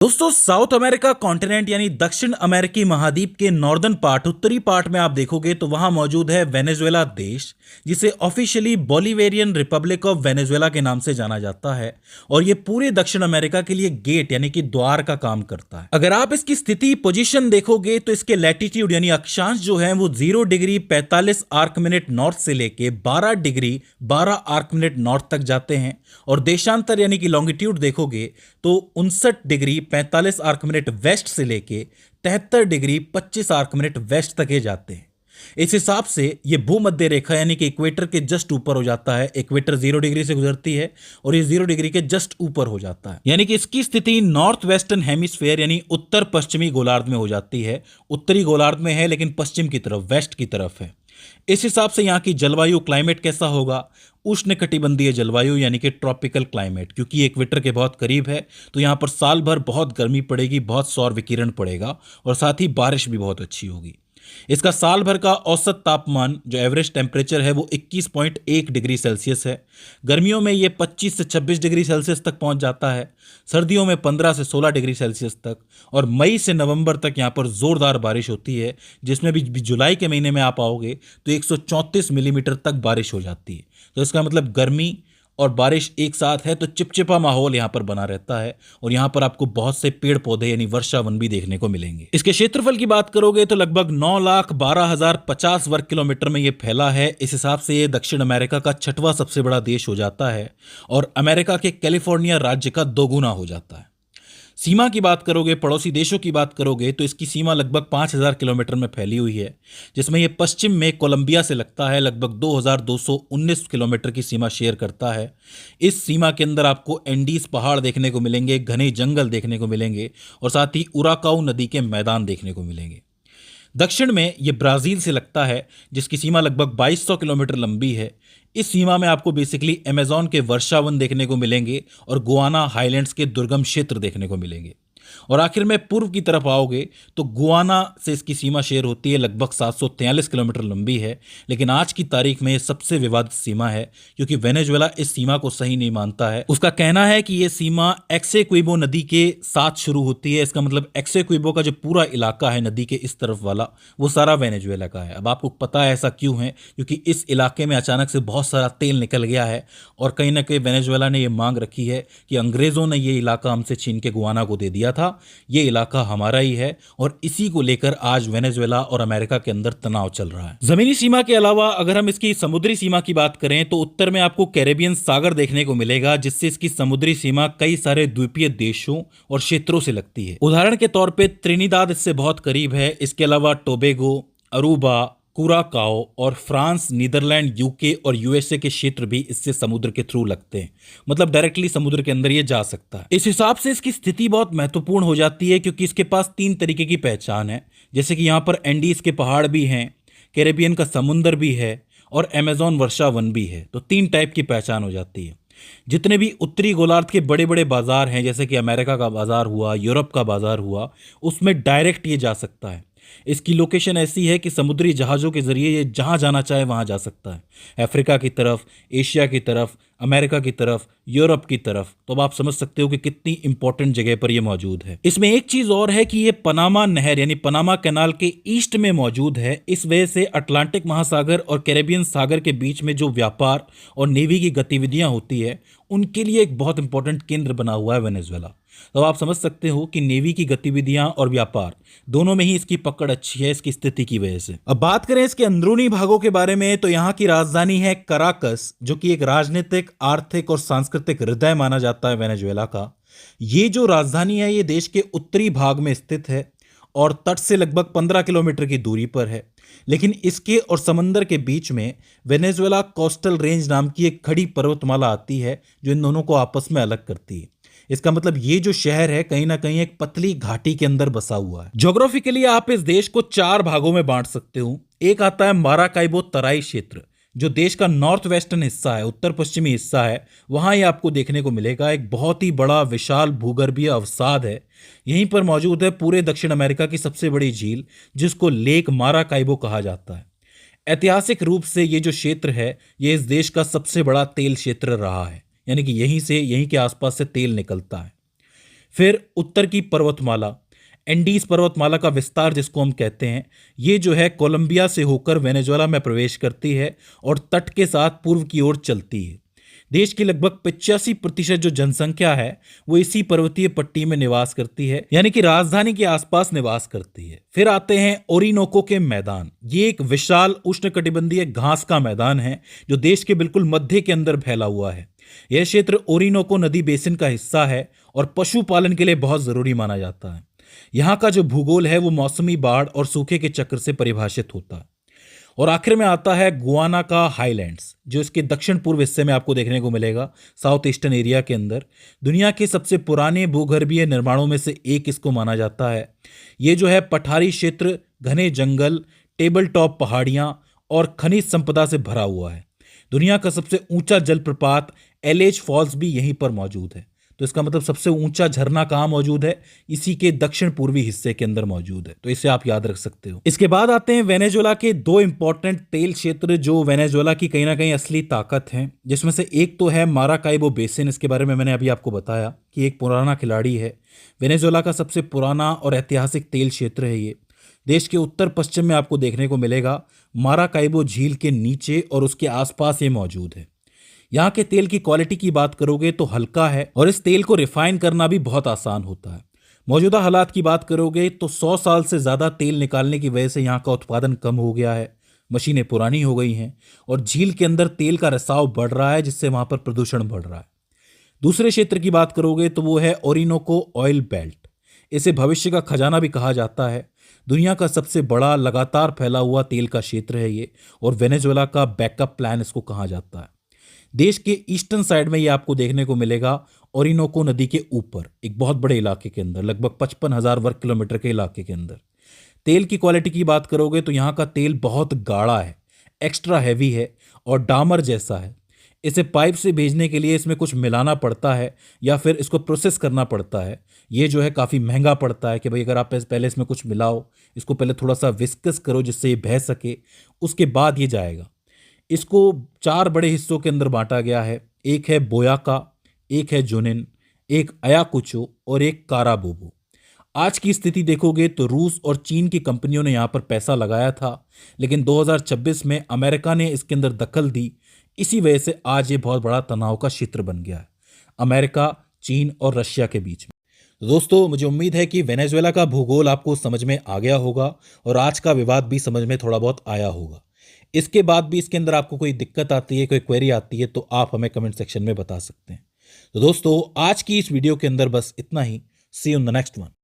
दोस्तों, south America continent यानी दक्षिण अमेरिकी महाद्वीप के नॉर्दर्न पार्ट उत्तरी पार्ट में आप देखोगे तो वहां मौजूद है वेनेजुएला देश, जिसे officially Bolivarian Republic of Venezuela के नाम से जाना जाता है। और ये पूरे दक्षिण अमेरिका के लिए गेट यानी कि द्वार का काम करता है। अगर आप इसकी स्थिति पोजीशन देखोगे तो इसके लैटिट्यूड यानी अक्षांश जो है वो 0 डिग्री 45 आर्क मिनट नॉर्थ से लेके 12 डिग्री 12 आर्क मिनट नॉर्थ तक जाते हैं। और देशांतर यानी कि लॉन्गिट्यूड देखोगे तो 59 डिग्री 45 आर्क मिनट वेस्ट से लेके 73 डिग्री 25 आर्क मिनट वेस्ट तक ये जाते हैं। इस हिसाब से ये भूमध्य रेखा यानी कि इक्वेटर के जस्ट ऊपर हो जाता है। इक्वेटर 0 डिग्री से गुजरती है और ये 0 डिग्री के जस्ट ऊपर हो जाता है, यानी कि इसकी स्थिति नॉर्थ वेस्टर्न हेमिस्फीयर यानी उत्तर पश्चिमी गोलार्ध में हो जाती है। उत्तरी गोलार्ध में है लेकिन पश्चिम की तरफ, वेस्ट की तरफ है। इस हिसाब से यहाँ की जलवायु क्लाइमेट कैसा होगा? उष्णकटिबंधीय जलवायु यानी कि ट्रॉपिकल क्लाइमेट, क्योंकि इक्वेटर के बहुत करीब है तो यहाँ पर साल भर बहुत गर्मी पड़ेगी, बहुत सौर विकिरण पड़ेगा और साथ ही बारिश भी बहुत अच्छी होगी। इसका साल भर का औसत तापमान जो एवरेज टेम्परेचर है वो 21.1 डिग्री सेल्सियस है। गर्मियों में ये 25 से 26 डिग्री सेल्सियस तक पहुंच जाता है, सर्दियों में 15 से 16 डिग्री सेल्सियस तक, और मई से नवंबर तक यहाँ पर जोरदार बारिश होती है, जिसमें भी जुलाई के महीने में आप आओगे तो 134 मिलीमीटर तक बारिश हो जाती है। तो इसका मतलब गर्मी और बारिश एक साथ है तो चिपचिपा माहौल यहाँ पर बना रहता है। और यहाँ पर आपको बहुत से पेड़ पौधे यानी वर्षा वन भी देखने को मिलेंगे। इसके क्षेत्रफल की बात करोगे तो लगभग 9,12,050 वर्ग किलोमीटर में ये फैला है। इस हिसाब से ये दक्षिण अमेरिका का 6वां सबसे बड़ा देश हो जाता है और अमेरिका के कैलिफोर्निया राज्य का 2 गुना हो जाता है। सीमा की बात करोगे, पड़ोसी देशों की बात करोगे तो इसकी सीमा लगभग 5,000 किलोमीटर में फैली हुई है, जिसमें यह पश्चिम में कोलंबिया से लगता है, लगभग 2,219 किलोमीटर की सीमा शेयर करता है। इस सीमा के अंदर आपको एंडीज पहाड़ देखने को मिलेंगे, घने जंगल देखने को मिलेंगे और साथ ही उराकाऊ नदी के मैदान देखने को मिलेंगे। दक्षिण में यह ब्राजील से लगता है, जिसकी सीमा लगभग 2,200 किलोमीटर लंबी है। इस सीमा में आपको बेसिकली अमेज़न के वर्षावन देखने को मिलेंगे और गुआना हाईलैंड्स के दुर्गम क्षेत्र देखने को मिलेंगे। और आखिर में पूर्व की तरफ आओगे तो गुआना से इसकी सीमा शेयर होती है, लगभग 743 किलोमीटर लंबी है। लेकिन आज की तारीख में यह सबसे विवादित सीमा है क्योंकि वेनेजुएला इस सीमा को सही नहीं मानता है। उसका कहना है कि यह सीमा एक्सेक्विबो नदी के साथ शुरू होती है। इसका मतलब एक्सेक्विबो का जो पूरा इलाका है नदी के इस तरफ वाला, वो सारा वेनेजुएला का है। अब आपको पता है ऐसा क्यों है? क्योंकि इस इलाके में अचानक से बहुत सारा तेल निकल गया है और कहीं ना कहीं वेनेजुएला ने यह मांग रखी है कि अंग्रेजों ने यह इलाका हमसे छीन के गुआना को दे दिया था, ये इलाका हमारा ही है। और इसी को लेकर आज वेनेजुएला और अमेरिका के अंदर तनाव चल रहा है। जमीनी सीमा के अलावा अगर हम इसकी समुद्री सीमा की बात करें तो उत्तर में आपको कैरेबियन सागर देखने को मिलेगा, जिससे इसकी समुद्री सीमा कई सारे द्वीपीय देशों और क्षेत्रों से लगती है। उदाहरण के तौर पे त्रिनिदाद इससे बहुत करीब है। इसके अलावा टोबेगो, अरूबा, कुराकाओ और फ्रांस, नीदरलैंड, यूके और यूएसए के क्षेत्र भी इससे समुद्र के थ्रू लगते हैं, मतलब डायरेक्टली समुद्र के अंदर ये जा सकता है। इस हिसाब से इसकी स्थिति बहुत महत्वपूर्ण हो जाती है क्योंकि इसके पास 3 तरीके की पहचान है, जैसे कि यहाँ पर एंडीज के पहाड़ भी हैं, कैरेबियन का समुंदर भी है और अमेज़न वर्षा वन भी है। तो 3 टाइप की पहचान हो जाती है। जितने भी उत्तरी गोलार्ध के बड़े बड़े बाजार हैं, जैसे कि अमेरिका का बाजार हुआ, यूरोप का बाजार हुआ, उसमें डायरेक्ट ये जा सकता है। इसकी लोकेशन ऐसी है कि समुद्री जहाज़ों के ज़रिए ये जहाँ जाना चाहे वहाँ जा सकता है, अफ्रीका की तरफ, एशिया की तरफ, अमेरिका की तरफ, यूरोप की तरफ। तो अब आप समझ सकते हो कि कितनी इंपॉर्टेंट जगह पर यह मौजूद है। इसमें एक चीज़ और है कि ये पनामा नहर यानी पनामा कैनाल के ईस्ट में मौजूद है। इस वजह से अटलांटिक महासागर और कैरेबियन सागर के बीच में जो व्यापार और नेवी की गतिविधियां होती है, उनके लिए एक बहुत इंपॉर्टेंट केंद्र बना हुआ है वेनेजुएला। तो आप समझ सकते हो कि नेवी की गतिविधियां और व्यापार दोनों में ही इसकी पकड़ अच्छी है इसकी स्थिति की वजह से। अब बात करें इसके अंदरूनी भागों के बारे में तो यहाँ की राजधानी है कराकस, जो कि एक राजनीतिक, आर्थिक और सांस्कृतिक हृदय माना जाता है वेनेजुएला का। ये जो राजधानी है ये देश के उत्तरी भाग में स्थित है और तट से लगभग 15 किलोमीटर की दूरी पर है। लेकिन इसके और समंदर के बीच में वेनेजुएला कोस्टल रेंज नाम की एक खड़ी पर्वतमाला आती है जो इन दोनों को आपस में अलग करती है। इसका मतलब ये जो शहर है कहीं ना कहीं एक पतली घाटी के अंदर बसा हुआ है। ज्योग्राफिकली आप इस देश को 4 भागों में बांट सकते हो। एक आता है माराकाइबो तराई क्षेत्र, जो देश का नॉर्थ वेस्टर्न हिस्सा है, उत्तर पश्चिमी हिस्सा है। वहां ये आपको देखने को मिलेगा एक बहुत ही बड़ा विशाल भूगर्भीय अवसाद है। यहीं पर मौजूद है पूरे दक्षिण अमेरिका की सबसे बड़ी झील, जिसको लेक माराकाइबो कहा जाता है। ऐतिहासिक रूप से ये जो क्षेत्र है ये इस देश का सबसे बड़ा तेल क्षेत्र रहा है, यानी कि यहीं के आसपास से तेल निकलता है। फिर उत्तर की पर्वतमाला, एंडीज पर्वतमाला का विस्तार जिसको हम कहते हैं, ये जो है कोलंबिया से होकर वेनेजुएला में प्रवेश करती है और तट के साथ पूर्व की ओर चलती है। देश की लगभग 85% जो जनसंख्या है वो इसी पर्वतीय पट्टी में निवास करती है, यानी कि राजधानी के आसपास निवास करती है। फिर आते हैं ओरिनोको के मैदान। ये एक विशाल उष्णकटिबंधीय घास का मैदान है जो देश के बिल्कुल मध्य के अंदर फैला हुआ है। यह क्षेत्र ओरिनोको नदी बेसिन का हिस्सा है और पशुपालन के लिए बहुत जरूरी माना जाता है। यहाँ का जो भूगोल है वो मौसमी बाढ़ और सूखे के चक्र से परिभाषित होता है। और आखिर में आता है गुआना का हाईलैंड्स, जो इसके दक्षिण पूर्व हिस्से में आपको देखने को मिलेगा, साउथ ईस्टर्न एरिया के अंदर। दुनिया के सबसे पुराने भूगर्भीय निर्माणों में से एक इसको माना जाता है। ये जो है पठारी क्षेत्र, घने जंगल, टेबल टॉप पहाड़ियाँ और खनिज संपदा से भरा हुआ है। दुनिया का सबसे ऊंचा जलप्रपात एलेज फॉल्स भी यहीं पर मौजूद है। तो इसका मतलब सबसे ऊंचा झरना कहाँ मौजूद है? इसी के दक्षिण पूर्वी हिस्से के अंदर मौजूद है। तो इसे आप याद रख सकते हो। इसके बाद आते हैं वेनेजुएला के दो इंपॉर्टेंट तेल क्षेत्र जो वेनेजुएला की कहीं ना कहीं असली ताकत हैं, जिसमें से एक तो है माराकाइबो बेसिन। इसके बारे में मैंने अभी आपको बताया कि एक पुराना खिलाड़ी है। वेनेजुएला का सबसे पुराना और ऐतिहासिक तेल क्षेत्र है ये। देश के उत्तर पश्चिम में आपको देखने को मिलेगा। माराकाइबो झील के नीचे और उसके आसपास ये मौजूद है। यहाँ के तेल की क्वालिटी की बात करोगे तो हल्का है और इस तेल को रिफाइन करना भी बहुत आसान होता है। मौजूदा हालात की बात करोगे तो 100 साल से ज़्यादा तेल निकालने की वजह से यहाँ का उत्पादन कम हो गया है, मशीनें पुरानी हो गई हैं और झील के अंदर तेल का रिसाव बढ़ रहा है, जिससे वहाँ पर प्रदूषण बढ़ रहा है। दूसरे क्षेत्र की बात करोगे तो वो है ओरिनोको ऑयल बेल्ट। इसे भविष्य का खजाना भी कहा जाता है। दुनिया का सबसे बड़ा लगातार फैला हुआ तेल का क्षेत्र है ये, और वेनेजुएला का बैकअप प्लान इसको कहा जाता है। देश के ईस्टर्न साइड में ये आपको देखने को मिलेगा, ओरिनोको नदी के ऊपर एक बहुत बड़े इलाके के अंदर, लगभग 55,000 वर्ग किलोमीटर के इलाके के अंदर। तेल की क्वालिटी की बात करोगे तो यहाँ का तेल बहुत गाढ़ा है, एक्स्ट्रा हैवी है और डामर जैसा है। इसे पाइप से भेजने के लिए इसमें कुछ मिलाना पड़ता है या फिर इसको प्रोसेस करना पड़ता है। ये जो है काफ़ी महंगा पड़ता है कि भाई अगर आप पहले इसमें कुछ मिलाओ, इसको पहले थोड़ा सा विस्कस करो जिससे ये बह सके, उसके बाद ये जाएगा। इसको 4 बड़े हिस्सों के अंदर बांटा गया है। एक है बोयाका, एक है जुनिन, एक अयाकुचो और एक काराबोबो। आज की स्थिति देखोगे तो रूस और चीन की कंपनियों ने यहाँ पर पैसा लगाया था, लेकिन 2026 में अमेरिका ने इसके अंदर दखल दी। इसी वजह से आज ये बहुत बड़ा तनाव का क्षेत्र बन गया है, अमेरिका, चीन और रशिया के बीच में। तो दोस्तों, मुझे उम्मीद है कि वेनेजुएला का भूगोल आपको समझ में आ गया होगा और आज का विवाद भी समझ में थोड़ा बहुत आया होगा। इसके बाद भी इसके अंदर आपको कोई दिक्कत आती है, कोई क्वेरी आती है, तो आप हमें कमेंट सेक्शन में बता सकते हैं। तो दोस्तों, आज की इस वीडियो के अंदर बस इतना ही। See you in the next one.